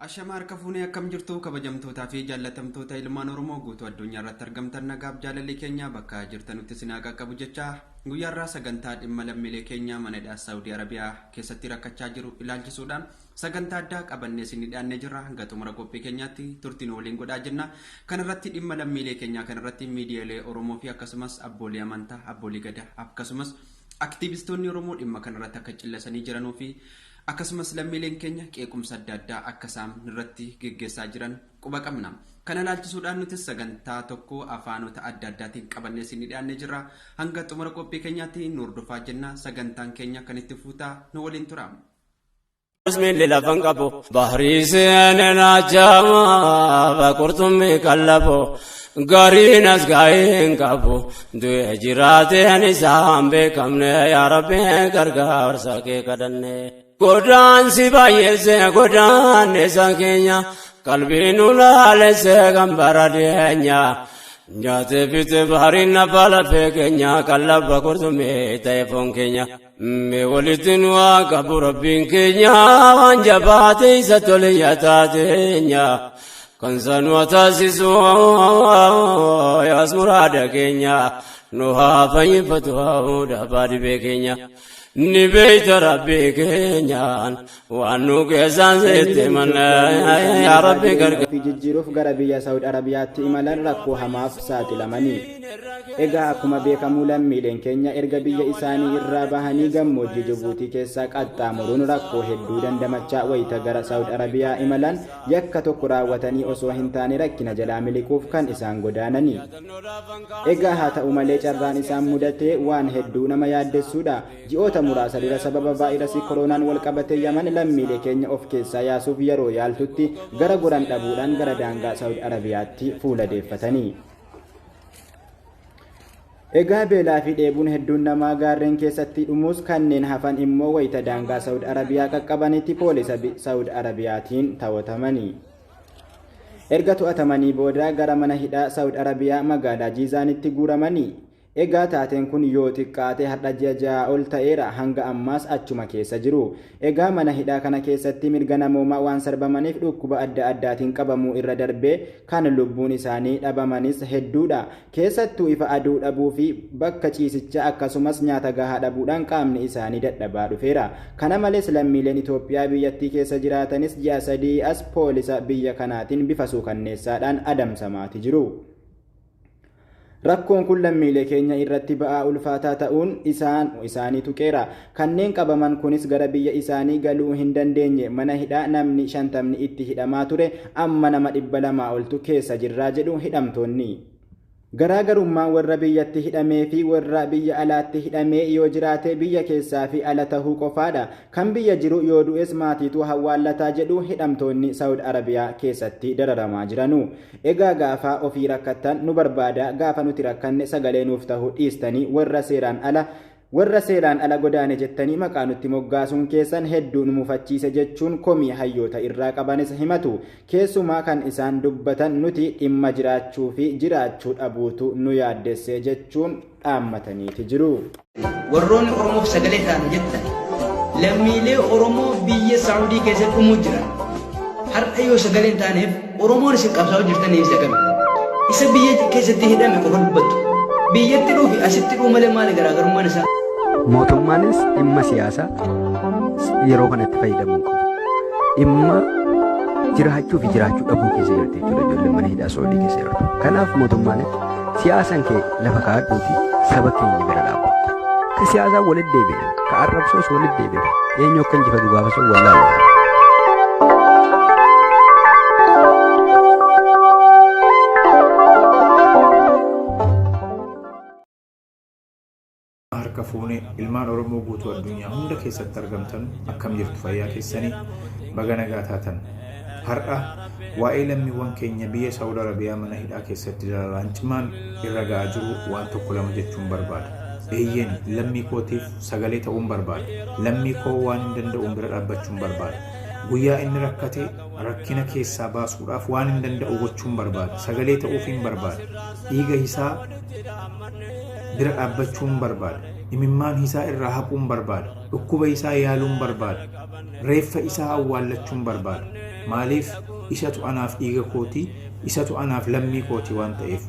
Ashamaar kafuunee akkam jirtu kabajamtootaa fi jaallatamtoota ilmaan Oromoo guutuu addunyaa irratti argamtan nagaaf jaalalli keenya bakka jirtanutti sinaa qaqqabu jecha guyyaarraa sagantaa dhimma lammiilee keenya manadhaa Saudi Arabiyaa keessatti rakkachaa jiru ilaalchisuudhaan sagantaa addaa qabannee isin dhiyaannee jirra. Hanga xumura qophii keenyaatti turtiin waliin godhaa jenna. Kan irratti dhimma lammiilee keenyaa kan irratti miidiyaalee Oromoo fi akkasumas abboolii amantaa, abboolii gadaa akkasumas aktiivistoonni Oromoo dhimma kan irratti akka cillasanii jiranuu fi akkasumas lammiileen keenya qeequmsa adda addaa akka isaan irratti geggeessaa jiran quba qabna. Kana ilaalchisuudhaan nuti sagantaa tokko afaanota adda addaatiin qabannee isin dhiyaannee jirra. Hanga xumura qophii keenyaatti nu hordofaa jenna. Sagantaan keenya kan itti fuutaa nu waliin tura. Bismillah lafan qabu bahrii seenaa jama bakurtummi qallabu gariin as gaa'een qabu du'e jiraateen isaan beekamne yaa Rabbi gargaarsa kee kadhanne. Godaan si baay'eesse godaan isa keenya qalbiin ulaalesse kan bara deenya nyaate fite bahriin nafa lafee keenya qallaba kurtumee ta'e foon keenya mee walitti nu qabu rabbiin keenya waan jabaate isa tole yaataateenya kan sanuu taasisu yaas muraada keenya nu haa fayyifatu dhaabaa dhibee keenya. Ni beeyta rabbii keenyaan waan nu keessaan seetti manna yaa rabbi gargaara. Fi jijjiiruuf gara biyya Saudi Arabiyaatti imalan rakkoo hamaaf saaxilamanii. Egaa akkuma beekamu lammiileen keenya erga biyya isaanii irraa bahanii gammoojjii Jibuutii keessaa qaxxaamuruun rakkoo hedduu dandamachaa wayita gara Saudi Arabiyaa imalan yakka tokko raawwatanii osoo hin taane rakkina jalaa miliquuf kan isaan godaananii. Egaa haa ta'u malee carraan isaan mudatee waan hedduu nama yaaddessuudha. Ji'oota muraasa dura sababa vaayirasii koronaan wal qabatee Yaman lammiilee keenya of keessaa yaasuuf yeroo yaaltutti gara goran dhabuudhaan gara daangaa Saudi Arabiyaatti fuula deeffatanii. Egaa beelaa fi dheebuun hedduun namaa gaarreen keessatti dhumuus kanneen hafan immoo wayita daangaa Saudi Arabiyaa qaqqabanitti poolisa Saudi Arabiyaatiin to'atamanii. Erga to'atamanii booda gara mana hidhaa Saudi Arabiyaa magaalaa Jiizaanitti guuramanii. Egaa taateen kun yoo xiqqaate har'a ji'a ja'a ol ta'eera hanga ammaas achuma keessa jiru. Egaa mana hidhaa kana keessatti mirga namoomaa waan sarbamaniif dhukkuba adda addaatiin qabamuu irra darbee kan lubbuun isaanii dhabamanis hedduudha. Keessattuu ifa aduu dhabuu fi bakka ciisichaa akkasumas nyaata gahaa dhabuudhaan qaamni isaanii dadhabaa dhufeera. Kana malees lammiileen Itoophiyaa biyyattii keessa jiraatanis ji'a sadii as poolisa biyya kanaatiin bifa suukanneessaadhaan adamsamaati jiru. Rakkoon kun lammiilee keenya irratti ba'aa ulfaataa ta'uun isaanii tuqeera. Kanneen qabaman kunis gara biyya isaanii galuu hin dandeenye mana hidhaa namni 50 itti hidhamaa ture amma nama 200 oltu keessa jirraa jedhu hidhamtoonni. Garaagarummaan warra biyyatti hidhamee fi warra biyya alaatti hidhamee yoo jiraate biyya keessaa fi ala tahuu qofaadha. Kan biyya jiru yoo du'es maatiitu hawwaalataa jedhu hidhamtoonni Saudi Arabiyaa keessatti dararamaa jiranu. Egaa gaafa ofii rakkattan nu barbaada gaafa nuti rakkanne sagalee nuuf tahuu dhiistanii warra seeraan ala godaane jettanii maqaa nutti moggaasuun keessan hedduu nu mufachiise jechuun komii hayyoota irraa qabanis himatu. Keessumaa kan isaan dubbatan nuti dhimma jiraachuu fi jiraachuu dhabuutu nu yaaddesse jechuun dhaammataniiti jiru. Warroonni Oromoof sagalee ta'an jettan lammiilee Oromoo biyya Saawudii keessatti dhumuu jiran har'a yoo sagalee ta'aniif Oromoon isin qabsaa'uu jirtaniif sagame. Isa biyya keessatti hidhame qofa dubbattu. Biyyatti dhufi asitti dhuu malee maali garaagarummaan isaa? Mootummaanis dhimma siyaasaa yeroo kanatti fayyadamuu qabu. Dhimma jiraachuu fi jiraachuu dhabuu keessa jirti jechuudha ijoolleen mana hidhaa Saawudii keessa jirtu. Kanaaf mootummaanis siyaasaan kee lafa kaa'adhuuti saba keenya bira dhaabu. Ka siyaasaa walitti deebi'e, ka arrabsoos walitti deebi'e, eenyu akka injifatu gaafa sun wallaalu. Fuune ilmaan Oromoo guutuu addunyaa hunda keessatti argamtan akkam jirtu fayyaa keessanii baga nagaa taatan. Har'a waa'ee lammiiwwan keenya biyya Saawudi Arabiyaa mana hidhaa keessatti dararaan cimaan irra ga'aa jiru waan tokko lama jechuun barbaada. Eeyyeen lammii kootiif sagalee ta'uun barbaada. Lammii koo waan hin danda'uun bira dhaabbachuun barbaada. Guyyaa inni rakkate rakkina keessaa baasuudhaaf waan hin danda'u gochuun barbaada. Sagalee ta'uufiin barbaada. Dhiiga isaa bira dhaabbachuun barbaada. Imimmaan isaa irraa haquun barbaada. Dhukkuba isaa yaaluun barbaada. Reeffa isaa awwaallachuun barbaada. maaliif isatu anaaf dhiiga kooti isatu anaaf lammii kooti waan ta'eef.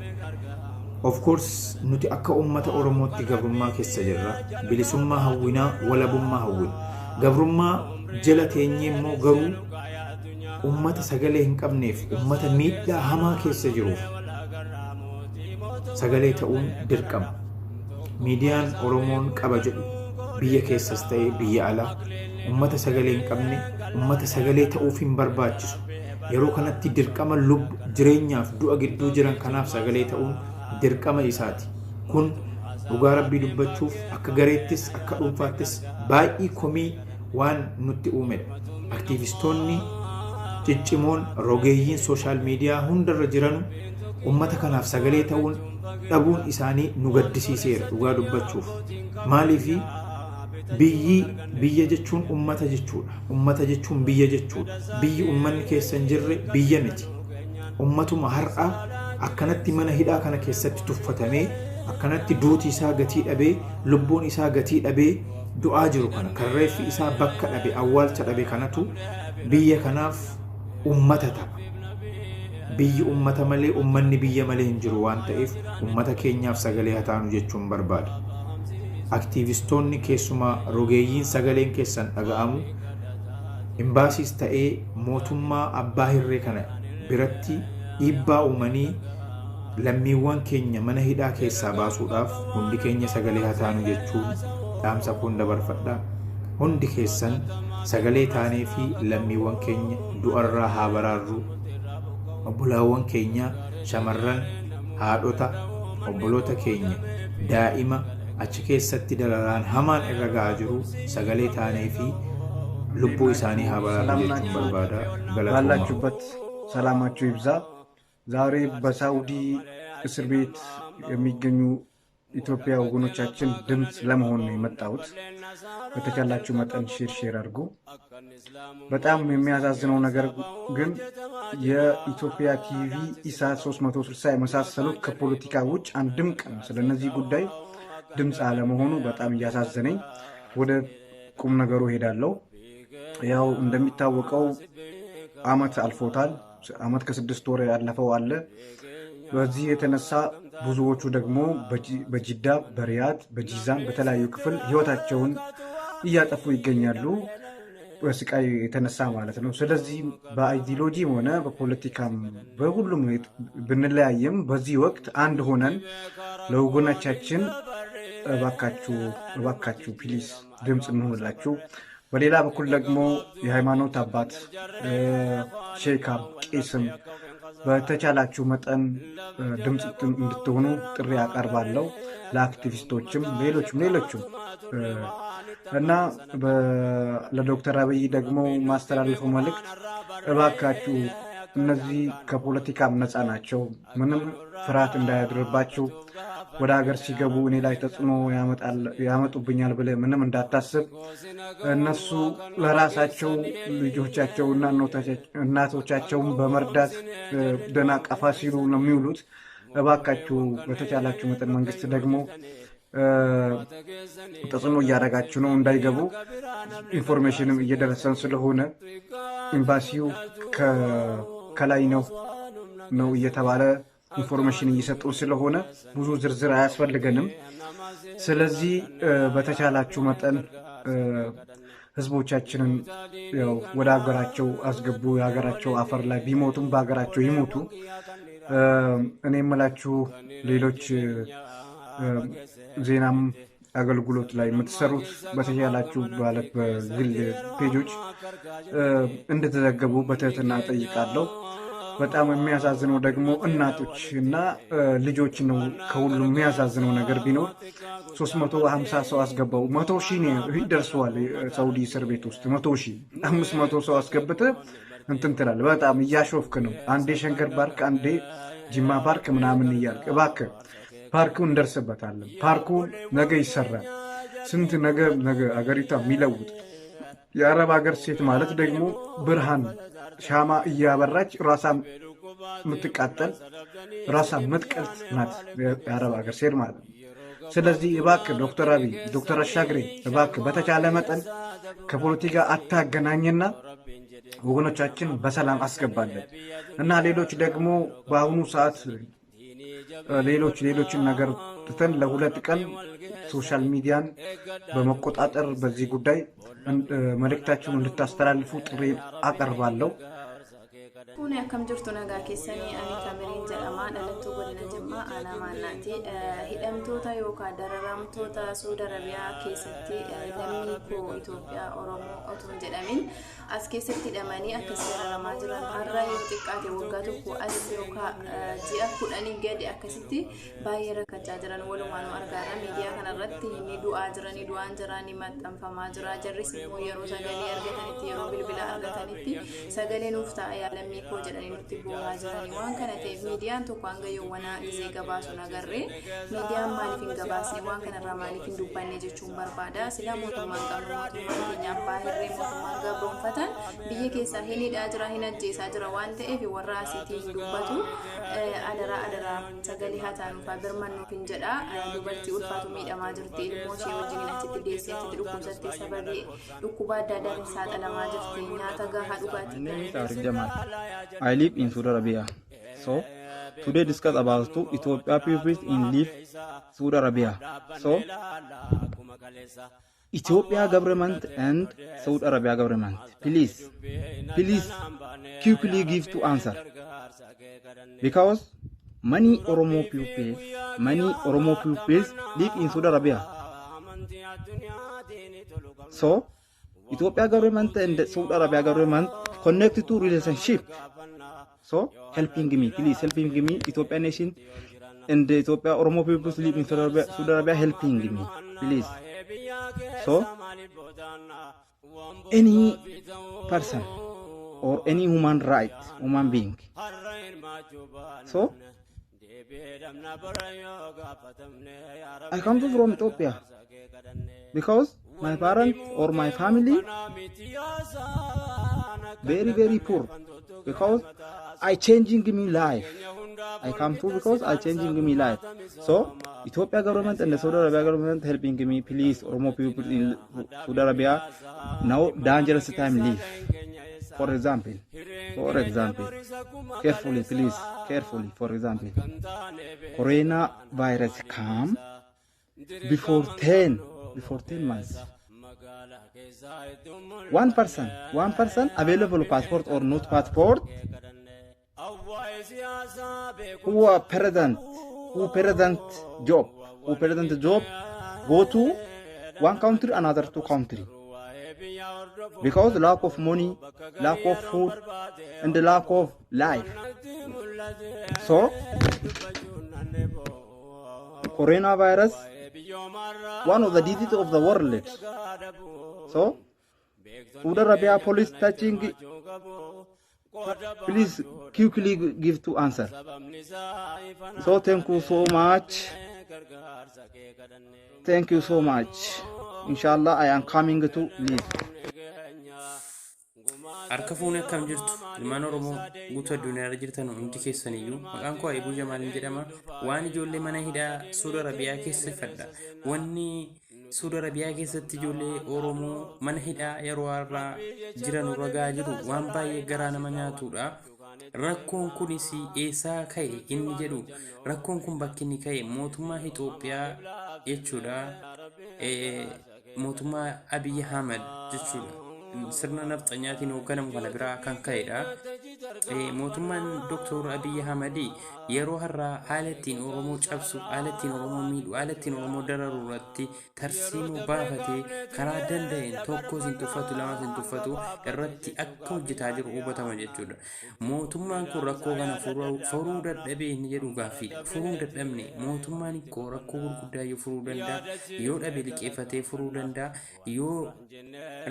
Of course nuti akka ummata Oromootti gabrummaa keessa jirra. Bilisummaa hawwinaa, walabummaa hawwina. Gabrummaa jala teenyee immoo garuu ummata sagalee hin qabneef, ummata miidhaa hamaa keessa jiruuf sagalee ta'uun dirqama. Miidiyaan Oromoon qaba jedhu biyya keessas ta'ee biyya alaa ummata sagalee hin qabne, ummata sagalee ta'uuf hin barbaachisu. Yeroo kanatti dirqama lubbu jireenyaaf du'a gidduu jiran kanaaf sagalee ta'uun dirqama isaati. Kun dhugaa Rabbii dubbachuuf akka gareettis akka dhuunfaattis baay'ee komii waan nutti uumedha. Aktiivistoonni ciccimoon rogeeyyiin sooshaal miidiyaa hundarra jiran ummata kanaaf sagalee ta'uun dhabuun isaanii nu gaddisiiseera dhugaa dubbachuuf. Maaliifi biyya jechuun ummata jechuudha. Ummata jechuun biyya jechuudha. Biyyi ummanni keessa hin jirre biyya miti. Ummatuma har'a akkanatti mana hidhaa kana keessatti tuffatamee akkanatti duuti isaa gatii dhabee lubbuun isaa gatii dhabee du'aa jiru kana kan reeffi isaa bakka dhabe awwaalcha dhabe kanatu biyya kanaaf ummata ta'a. Biyyi ummata malee ummanni biyya malee hin jiru waan ta'eef ummata keenyaaf sagalee haa taanu jechuun barbaada. Aktiivistoonni keessumaa rogeeyyiin sagaleen keessan dhaga'amu imbaasiis ta'ee mootummaa abbaa hirree kana biratti dhiibbaa uumanii lammiiwwan keenya mana hidhaa keessaa baasuudhaaf hundi keenya sagalee haa taanu jechuun dhaamsa kun dabarfadha. Hundi keessan sagalee taanee fi lammiiwwan keenya du'arraa haa baraarru. Obbolaawwan keenya shamarran, haadhota, obboloota keenya daa'ima achi keessatti dararaan hamaan irra ga'aa jiru sagalee taanee fi lubbuu isaanii haa baraarru jechuun barbaada. ባላችሁበት ሰላማችሁ ይብዛ። ዛሬ በሳውዲ እስር ቤት የሚገኙ ኢትዮጵያ ወገኖቻችን ድምጽ ለመሆን ነው የመጣሁት። በተቻላችሁ መጠን ሼር አድርጉ። በጣም የሚያሳዝነው ነገር ግን የኢትዮጵያ ቲቪ ኢሳት 360 የመሳሰሉት ከፖለቲካ ውጭ አንድም ቀን ስለነዚህ ጉዳይ ድምጽ አለመሆኑ በጣም እያሳዘነኝ ወደ ቁም ነገሩ ሄዳለሁ። ያው እንደሚታወቀው አመት አልፎታል። አመት ከ6 ወር ያለፈው አለ። በዚህ የተነሳ ብዙዎቹ ደግሞ በጅዳ፣ በሪያድ፣ በጂዛን በተለያዩ ክፍል ህይወታቸውን እያጠፉ ይገኛሉ። በስቃይ የተነሳ ማለት ነው። ስለዚህ በአይዲዮሎጂም ሆነ በፖለቲካም በሁሉም ብንለያየም በዚህ ወቅት አንድ ሆነን ለወገኖቻችን እባካችሁ ፕሊስ ድምጽ እንሆንላችሁ። በሌላ በኩል ደግሞ የሃይማኖት አባት ሼካም ቄስም በተቻላችሁ መጠን ድምጽ እንድትሆኑ ጥሪ አቀርባለሁ። ለአክቲቪስቶችም ሌሎችም እና ለዶክተር አብይ ደግሞ ማስተላለፈው መልእክት እባካችሁ እነዚህ ከፖለቲካም ነፃ ናቸው። ምንም ፍርሃት እንዳያድርባችሁ። ወደ ሀገር ሲገቡ እኔ ላይ ተጽዕኖ ያመጡብኛል ብለህ ምንም እንዳታስብ። እነሱ ለራሳቸው ልጆቻቸውና እናቶቻቸውን በመርዳት ደና ቀፋ ሲሉ ነው የሚውሉት። እባካችሁ በተቻላችሁ መጠን መንግስት ደግሞ ተጽዕኖ እያደረጋችሁ ነው እንዳይገቡ። ኢንፎርሜሽንም እየደረሰን ስለሆነ ኤምባሲው ከላይ ነው እየተባለ ኢንፎርሜሽን እየሰጡን ስለሆነ ብዙ ዝርዝር አያስፈልገንም። ስለዚህ በተቻላችሁ መጠን ህዝቦቻችንን ያው ወደ ሀገራቸው አስገቡ። የሀገራቸው አፈር ላይ ቢሞቱም በሀገራቸው ይሞቱ። እኔ የምላችሁ ሌሎች ዜናም አገልግሎት ላይ የምትሰሩት በተቻላችሁ ማለት በግል ፔጆች እንድትዘገቡ በትህትና ጠይቃለሁ። በጣም የሚያሳዝነው ደግሞ እናቶችና ልጆች ነው። ከሁሉም የሚያሳዝነው ነገር ቢኖር 350 ሰው አስገባው። 100,000 ይደርሰዋል ሳውዲ እስር ቤት ውስጥ 100,000 500 ሰው አስገብተ እንትን ትላለህ። በጣም እያሾፍክ ነው። አንዴ ሸንከር ፓርክ፣ አንዴ ጅማ ፓርክ ምናምን እያልክ እባክህ ፓርኩ እንደርስበታለን። ፓርኩ ነገ ይሰራል። ስንት ነገ አገሪቷ የሚለውጥ የአረብ ሀገር ሴት ማለት ደግሞ ብርሃን ሻማ እያበራች ራሳ የምትቃጠል ራሳ ምትቀልት ናት የአረብ ሀገር ሴት ማለት ነው። ስለዚህ እባክህ ዶክተር አብይ፣ ዶክተር አሻግሬ እባክህ በተቻለ መጠን ከፖለቲካ አታገናኝና ወገኖቻችን በሰላም አስገባለን እና ሌሎች ደግሞ በአሁኑ ሰዓት ሌሎችን ነገር ትተን ለሁለት ቀን ሶሻል ሚዲያን በመቆጣጠር በዚህ ጉዳይ መልእክታችሁን እንድታስተላልፉ ጥሪ አቀርባለሁ። Kuni akkam jirtu nagaa keessanii ani Tamiriin jedhama dhalattuu godina Jimmaa aanaa Maannaati. Hidhamtoota yookaan dararamtoota Saudi Arabiyaa keessatti lammii koo Itoophiyaa Oromoo otoo hin jedhamin as keessatti hidhamanii akkasii dararamaa jiran har'a yoo xiqqaate waggaa tokko as yookaan ji'a 10 gadi akkasitti baay'ee rakkachaa jiran walumaan argaara. Miidiyaa kanarratti inni du'aan jiranii maxxanfamaa jira. Jarris immoo yeroo sagalee argatanitti yeroo bilbila argatanitti sagalee nuuf ta'a yaalamii koo jedhanii nutti bu'aa jiranii waan kana ta'eef miidiyaan tokko hanga yoowwanaa gisee gabaasuun agarree miidiyaan maaliif hin gabaasne waan kanarraa maaliif hin dubbanne jechuun barbaada. Silaa mootummaan qabnu mootummaan keenya abbaa hirree mootummaan gabroonfatan biyya keessaa hin hidhaa jira hin ajjeesaa jira waan ta'eef warra asiitiin dubbatu adaraa sagalee haa taanuufaa birmannuuf hin jedha. Dubartii ulfaatu miidhamaa jirti ilmoo ishee wajjin achitti deessee achitti dhukkubsattee sababii dhukkuba adda addaan saaxilamaa jirti nyaata gahaa dhugaatii. I live in Saudi Arabia. So today discuss about two Ethiopia people in live Saudi Arabia. So Ethiopia government and Saudi Arabia government, please quickly give to answer, because many Oromo pupils live in Saudi Arabia. So Ethiopia government and Saudi Arabia government connected to relationship. So helping me, please helping me. Ethiopia nation and Ethiopia Oromo people live in Saudi Arabia helping me, please. So any person or any human being. So I come from Ethiopia because my parents or my family very poor, because I changing me life. I come to because I changing me life. So Ethiopia government and the Saudi Arabia government helping me, please. Oromo people in Saudi Arabia now dangerous time live. For example, carefully, please, carefully. For example, coronavirus come before 10 months. One person available passport or not passport, who present job, go to one country another two country, because lack of money, lack of food, and the lack of life. So coronavirus, one of the diseases of the world. So Saudi Arabia police touching, please quickly give to answer. So thank you so much. Inshallah I am coming to live. Harka fuunee akkam jirtu ilmaan Oromoo guutuu addunyaa irra jirtan hundi keessaniyyuu maqaan koo Ayibuu Jamaaliin jedhama. Waan ijoollee mana hidhaa Saudi Arabiyaa keessa fadha. Wanni Saudi Arabiyaa keessatti ijoollee Oromoo mana hidhaa yeroo har'aa jiran ragaa jiru waan baay'ee garaa nama nyaatudha. Rakkoon kunis eessaa ka'e inni jedhu rakkoon kun bakki inni ka'e mootummaa Itoophiyaa jechuudha. Mootummaa Abiy Ahmed jechuudha. Sirna nafxanyaatiin hoogganamu kana biraa kan ka'edha. Mootummaan Dr. Abiy Ahmed yeroo har'aa haala ittiin Oromoo cabsu, haala ittiin Oromoo miidhu, haala ittiin Oromoo dararu irratti tarsiimoo baafatee karaa danda'een tokko sin tuffatu lama sin tuffatu irratti akka hojjetaa jiru hubatama jechuudha. Mootummaan kun rakkoo kana furuu dadhabee inni jedhu gaaffiidha. Furuu dadhabne mootummaan koo rakkoo gurguddaa yoo furuu danda'a, yoo dhabe liqeeffatee furuu danda'a, yoo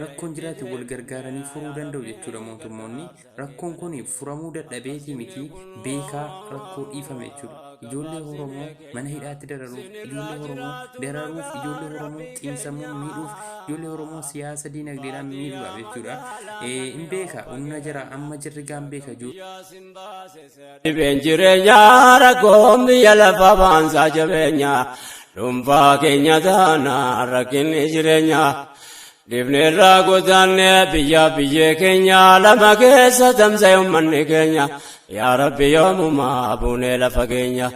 rakkoon jiraate wal gargaaranii furuu danda'u jechuudha. Mootummoonni rakkoon kun furamuu dadhabeeti miti beekaa rakkoo dhiifame jechuudha. Ijoollee Oromoo mana hidhaatti dararuuf, ijoollee Oromoo dararuuf, ijoollee Oromoo xiinsammuu miidhuuf, ijoollee Oromoo siyaasa diinagdeedhaan miidhuudhaaf jechuudha. Hin beeka humna jira amma jirri gaan beeka jiru. Dhibeen jireenyaa rakkoon biyya lafa baansaa jabeenya dhuunfaa keenya taana rakkinni jireenyaa Dibne ragotanne biyya keenya lama keessa tamsa ummanni keenya yaa rabbi yoomuma abune lafa keenya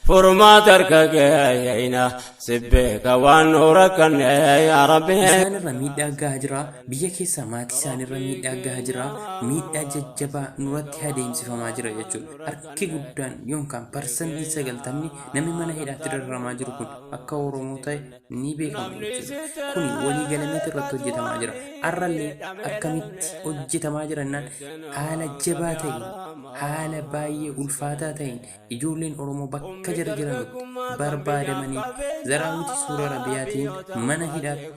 furmaata harka keenya sibbeeka waan horakanne yaa rabbi. Isaan irra miidhaa gahaa jira. Biyya keessa maatii isaan irra miidhaa gahaa jira. Miidhaa jajjabaa nurratti adeemsifamaa jira jechuudha. Harki guddaan yookaan parsantii 90 namni mana hidhaatti dararamaa jiru kun akka Oromoo ta'e ni beekama jechuudha. Kuni walii galanii irratti hojjetamaa jira. Har'allee akkamitti hojjetamaa jirannaan haala jabaa ta'een haala baay'ee ulfaataa ta'een ijoolleen Oromoo bakka jara jiranitti barbaadamanii zaraawuti suura Arabiyaatiin mana hidhaatti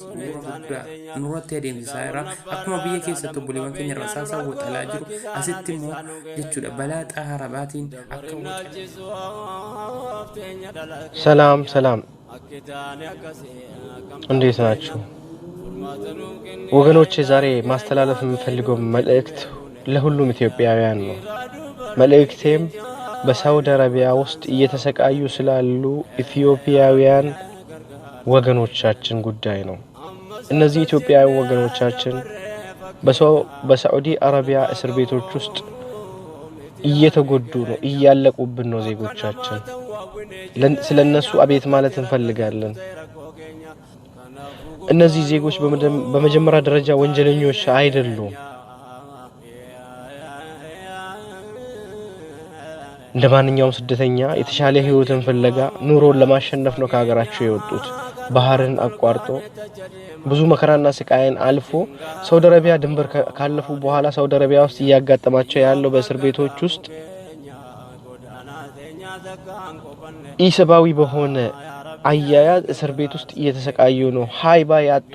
guddaa nurratti adeemsisaa jira. Akkuma biyya keessatti obboleewwan keenya irraa saasaa waxalaa jiru asitti immoo jechuudha balaa xaharabaatiin akka ሰላም እንዴት ናችሁ ወገኖቼ? ዛሬ ማስተላለፍ የምፈልገው መልእክት ለሁሉም ኢትዮጵያውያን ነው። መልእክቴም በሳውዲ አረቢያ ውስጥ እየተሰቃዩ ስላሉ ኢትዮጵያውያን ወገኖቻችን ጉዳይ ነው። እነዚህ ኢትዮጵያውያን ወገኖቻችን በሳዑዲ አረቢያ እስር ቤቶች ውስጥ እየተጎዱ ነው፣ እያለቁብን ነው ዜጎቻችን። ስለነሱ አቤት ማለት እንፈልጋለን። እነዚህ ዜጎች በመጀመሪያ ደረጃ ወንጀለኞች አይደሉም። እንደማንኛውም ስደተኛ የተሻለ ህይወትን ፍለጋ ኑሮን ለማሸነፍ ነው ከሀገራቸው የወጡት። ባህርን አቋርጦ ብዙ መከራና ስቃይን አልፎ ሳውዲ አረቢያ ድንበር ካለፉ በኋላ ሳውዲ አረቢያ ውስጥ እያጋጠማቸው ያለው በእስር ቤቶች ውስጥ ኢሰባዊ በሆነ አያያዝ እስር ቤት ውስጥ እየተሰቃዩ ነው። ሃይባ ያጡ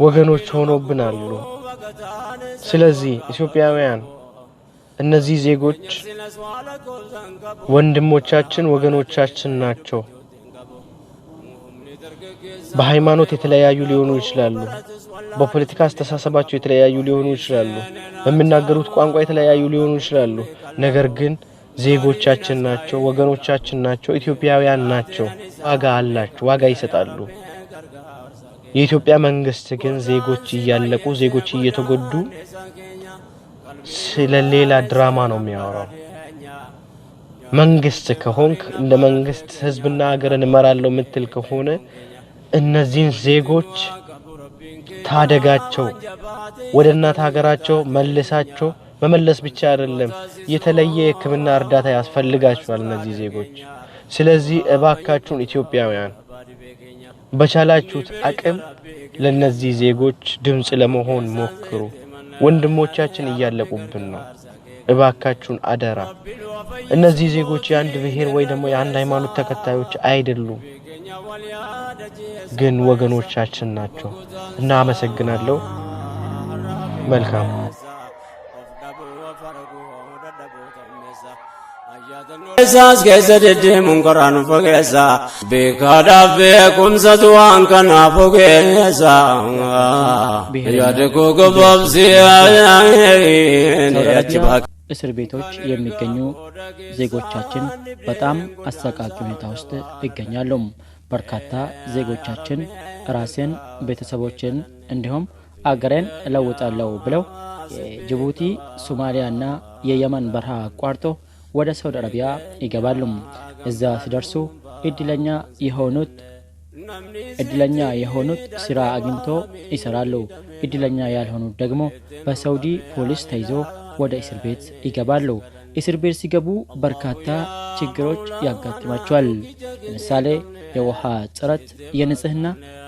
ወገኖች ሆኖብናል። ስለዚህ ኢትዮጵያውያን እነዚህ ዜጎች ወንድሞቻችን ወገኖቻችን ናቸው። በሃይማኖት የተለያዩ ሊሆኑ ይችላሉ። በፖለቲካ አስተሳሰባቸው የተለያዩ ሊሆኑ ይችላሉ። በሚናገሩት ቋንቋ የተለያዩ ሊሆኑ ይችላሉ። ነገር ግን ዜጎቻችን ናቸው፣ ወገኖቻችን ናቸው፣ ኢትዮጵያውያን ናቸው። ዋጋ አላቸው፣ ዋጋ ይሰጣሉ። የኢትዮጵያ መንግስት ግን ዜጎች እያለቁ ዜጎች እየተጎዱ ስለሌላ ድራማ ነው የሚያወራው። መንግስት ከሆንክ እንደ መንግስት ህዝብና ሀገርን እመራለሁ ምትል ከሆነ እነዚህን ዜጎች ታደጋቸው፣ ወደ እናት ሀገራቸው መልሳቸው። መመለስ ብቻ አይደለም፣ የተለየ የሕክምና እርዳታ ያስፈልጋቸዋል እነዚህ ዜጎች። ስለዚህ እባካችሁን ኢትዮጵያውያን በቻላችሁት አቅም ለነዚህ ዜጎች ድምጽ ለመሆን ሞክሩ። ወንድሞቻችን እያለቁብን ነው። እባካችሁን አደራ። እነዚህ ዜጎች የአንድ ብሔር ወይ ደግሞ የአንድ ሃይማኖት ተከታዮች አይደሉም፣ ግን ወገኖቻችን ናቸው። እና አመሰግናለሁ። መልካም Esas que se dedican corano fogesa, becada becumsa tuan cana fogesa. Yade kogo babzia. እስር ቤቶች የሚገኙ ዜጎቻችን በጣም አሰቃቂ ሁኔታ ውስጥ ይገኛሉ። በርካታ ዜጎቻችን ራስን፣ ቤተሰቦችን እንዲሁም አገሬን እለውጣለሁ ብለው ጅቡቲ፣ ሶማሊያና የየመን በረሃ አቋርጦ ወደ ሳውዲ አረቢያ ይገባሉ። እዛ ሲደርሱ እድለኛ የሆኑት ስራ አግኝቶ ይሰራሉ። እድለኛ ያልሆኑት ደግሞ በሳውዲ ፖሊስ ተይዞ ወደ እስር ቤት ይገባሉ። እስር ቤት ሲገቡ በርካታ ችግሮች ያጋጥማቸዋል። ለምሳሌ የውሃ እጥረት፣ የንጽህና፣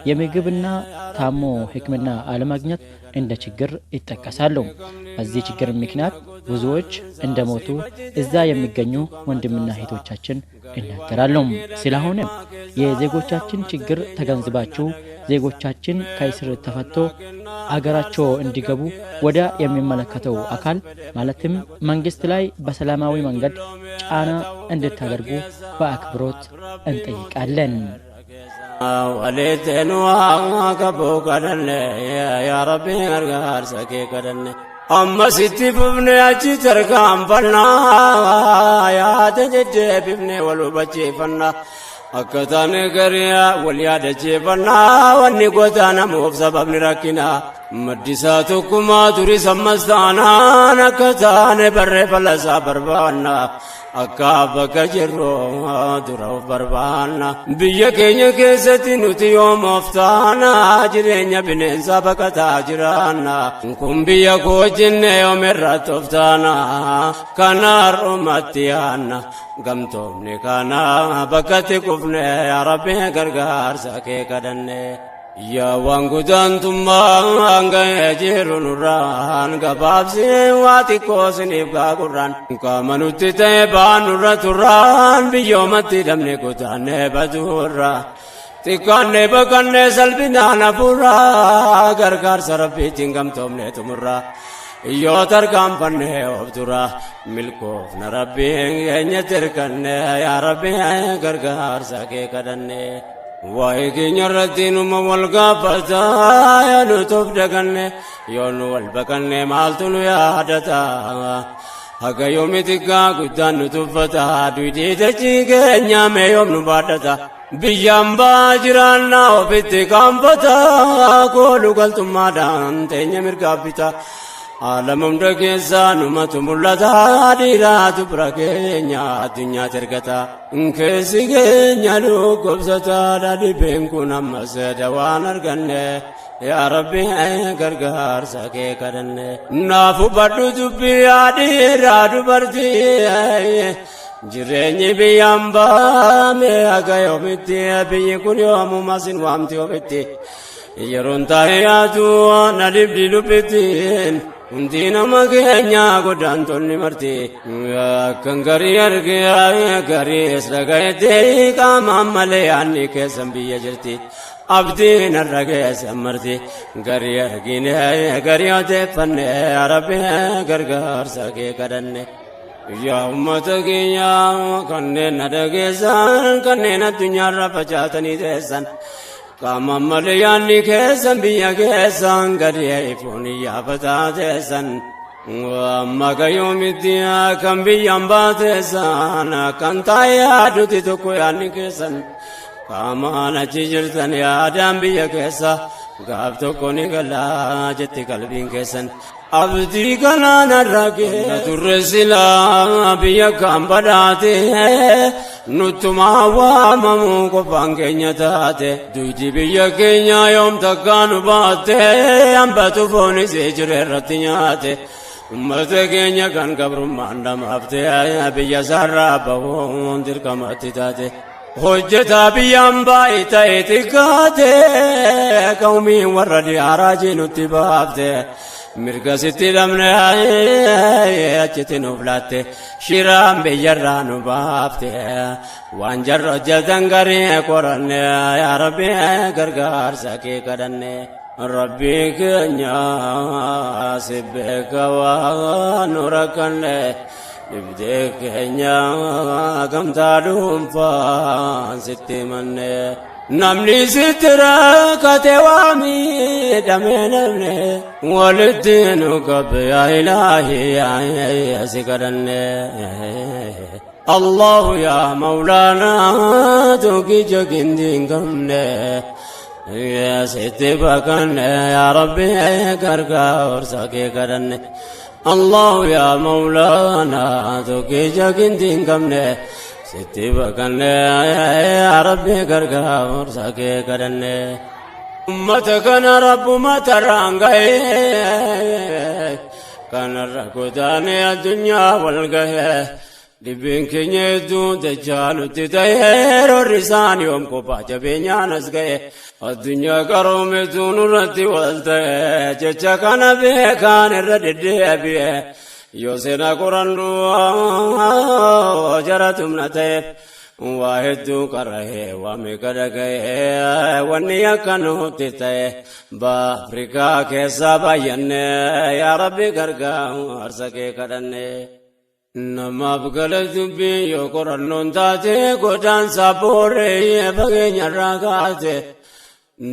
የምግብና ታሞ ሕክምና አለማግኘት እንደ ችግር ይጠቀሳሉ። በዚህ ችግር ምክንያት ብዙዎች እንደሞቱ እዛ የሚገኙ ወንድምና እህቶቻችን ይናገራሉ። ስለሆነ የዜጎቻችን ችግር ተገንዝባችሁ ዜጎቻችን ከእስር ተፈቶ አገራቸው እንዲገቡ ወደ የሚመለከተው አካል ማለትም መንግስት ላይ በሰላማዊ መንገድ ጫና እንድታደርጉ በአክብሮት እንጠይቃለን። وليتن وكبو كدن يا ربي ارغار سكي كدن اما ستي ببني اجي تركام فنا يا تجد ببني ولو بچي فنا akkataane gariyaa wal yaadacheeffannaa wanni gotaa namuuf sababni rakkinaa maddisaa tokkumaa turi sammas taanaan akkataane barree falasaa barbaannaa akka bakka jirru dura of barbaanna biyya keenya keessatti nuti yoomoof taana jireenya bineensaa baqataa jiraanna kun biyya koo jenne yoomirratti of taana kana har'umatti yaanna gamtoomne kana bakkatti kufne yaa rabbi gargaarsa kee kadhanne yaa waan gudaantummaan ga'ee jiru nurraan gabaabsee waa xiqqoo siniif gaagurraan qaama nutti ta'e baan nurra turraan biyyoomatti hidhamne kutaannee badurra xiqqaannee baqannee salphinaan hafuurraa gargaarsa rabbiitiin gamtoomne tumurraa yoo tarkaanfannee of dura milkoofna rabbiin keenyatti hirkanne yaa rabbi gargaarsa kee kadhanne waa'ee keenya irratti numa wal gaafataa yaa nu toof daganne yoo nu wal baqanne maaltu nu yaadata haga yoomiti gaa guddaan nu tuffataa duudhiitachi keenya mee yoom nu baadhata biyyaan baa jiraannaa ofitti kaanfata koolu galtummaadhaan teenya mirgaabbita عالم ركيزا نمت ملتا ديرات بركينيا الدنيا تركتا انكسي كينيا لو قبزتا دادي بينكو نمس دوان ارغني يا ربي غرغار ساكي كرني نافو بدو دبي آديرا دبرتي jireenyi biyyaan baame haga yoomitti biyyi kun yoomu masin waamti ofitti yeroon taa'ee yaadu na dibdi lubbittiin hundi nama keenya godaantonni marti akkan garii argee gariis dhagayetti qaamaan malee yaanni keessan biyya jirti abdiin irra keessan marti garii argine garii odeeffanne rabbi gargaarsa kee kadhanne yaa ummata keenya kanneen na dhageessan kanneen addunyaarra facaatanii teessan qaamaan malee yaanni keessan biyya keessan gadi ifuun yaafataa teessan amma gayyoomitti kan biyyaan baateessan kan taa'ee yaaduti tokko yaanni keessan qaamaan achi jirtan yaadaan biyya keessa gaaf tokko ni galaa jetti qalbiin keessan abdii kanaan arragee turre silaa biyya kan badhaate nuttuma waamamu qofaan keenya taate duyti biyya keenya yoom takkaa nu baate hambatu foonis jire irratti nyaate ummata keenya kan gabrummaan dhamaafte biyya sarraa bahuun dirqamatti taate hojjetaa biyyaan baay'ee ta'e xiqqaate qawmiin warra diyaaraajii nutti baafte mirga sitti dhabne achitti nuuf laatte shiraan biyyarraa nu baafte waan jarra hojjetan garii qoranne yaa rabbi gargaarsa kee kadhanne rabbi keenya si beeka waan nu rakkanne dhibdee keenya gamtaa dhuunfaan sitti manne namni sitti rakkate waa miidhamee namne walitti nu qabbe yaa ilaahi si kadhanne allahu yaa mawlaanaa tokkicha gindi hin qabne sitti baqanne yaa rabbi gargaarsa kee kadhanne allahu yaa mawlaanaa tokkicha gindi hin qabne sitti baqanne yaa rabbi gargaarsa kee kadhanne ummata kana rabbumata raangaye kanarra godaane addunyaa wal gahe dhibbiin keenya hedduu dachaa nutti ta'e roorri isaan yoom kophaa jabeenyaan as ga'e addunyaa qaroometu nurratti wal ta'e jecha kana beekaan irra deddeebi'e yoo seenaa qorannu jara tumna ta'eef waa hedduu qarahee waa meeqa dhaga'ee wanni akka nutti ta'e Afrikaa keessaa baay'anne yaa rabbi gargaarsa kee kadhanne namaaf gala dubbii yoo qorannoon taate godaansa booree fageenyarraa kaate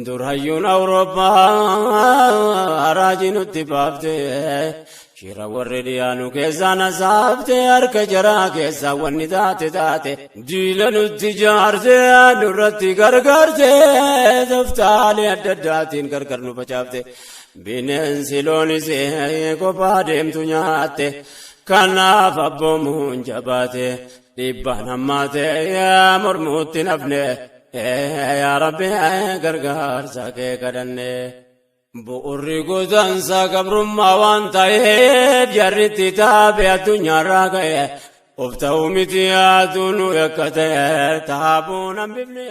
durayyuun awurooppaa haraajii nutti baafte shira warri dhiyaanu keessaa nasaafte harka jaraa keessaa wanni taate diila nutti jaarte nurratti gargaarte toftaalee adda addaatiin gargar nu facaafte bineensi loonis kophaa deemtu nyaatte kanaaf abboomuun jabaate dhibbaan hammaate mormuutti nafne yaa rabbi gargaarsa kee kadhanne. Bu'urri godaansa gabrummaa waan ta'eef jarritti taabe addunyaarraa ka'e of ta'uu miti yaadu nu akka ta'e taabuun hambifne.